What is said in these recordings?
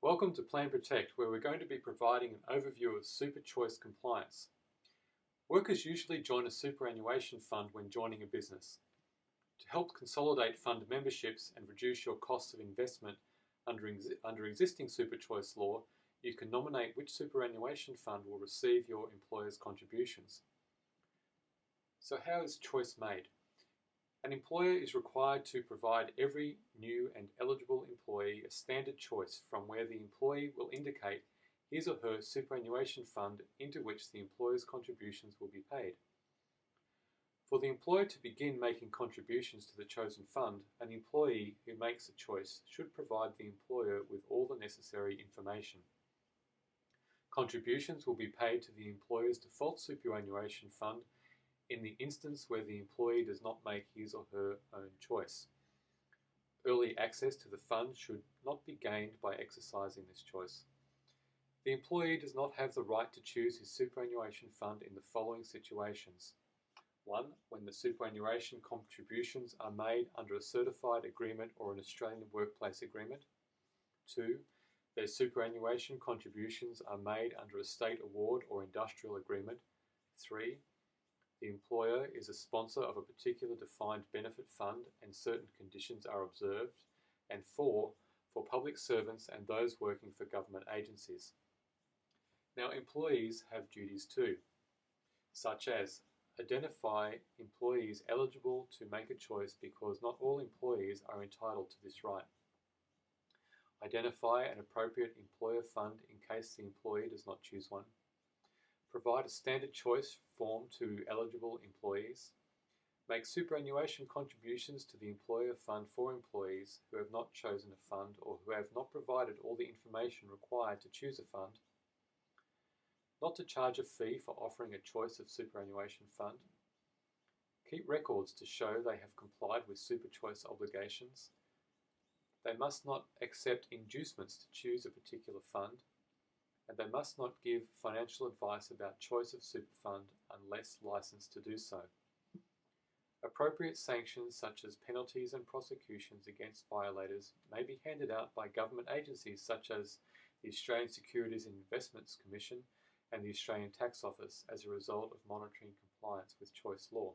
Welcome to Plan Protect, where we're going to be providing an overview of Superchoice compliance. Workers usually join a superannuation fund when joining a business. To help consolidate fund memberships and reduce your costs of investment under existing Superchoice law, you can nominate which superannuation fund will receive your employer's contributions. So how is choice made? An employer is required to provide every new and eligible employee a standard choice from where the employee will indicate his or her superannuation fund into which the employer's contributions will be paid. For the employer to begin making contributions to the chosen fund, an employee who makes a choice should provide the employer with all the necessary information. Contributions will be paid to the employer's default superannuation fund in the instance where the employee does not make his or her own choice. Early access to the fund should not be gained by exercising this choice. The employee does not have the right to choose his superannuation fund in the following situations. 1. When the superannuation contributions are made under a certified agreement or an Australian workplace agreement. 2. Their superannuation contributions are made under a state award or industrial agreement. 3. The employer is a sponsor of a particular defined benefit fund and certain conditions are observed. And 4. For public servants and those working for government agencies. Now, employees have duties too, such as identify employees eligible to make a choice because not all employees are entitled to this right. Identify an appropriate employer fund in case the employee does not choose one. Provide a standard choice form to eligible employees. Make superannuation contributions to the employer fund for employees who have not chosen a fund or who have not provided all the information required to choose a fund. Not to charge a fee for offering a choice of superannuation fund. Keep records to show they have complied with Superchoice obligations. They must not accept inducements to choose a particular fund, and they must not give financial advice about choice of super fund unless licensed to do so. Appropriate sanctions such as penalties and prosecutions against violators may be handed out by government agencies such as the Australian Securities and Investments Commission and the Australian Tax Office as a result of monitoring compliance with choice law.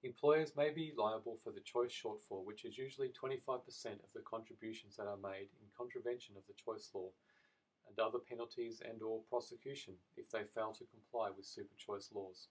Employers may be liable for the choice shortfall, which is usually 25% of the contributions that are made in contravention of the choice law, and other penalties and/or prosecution if they fail to comply with Superchoice laws.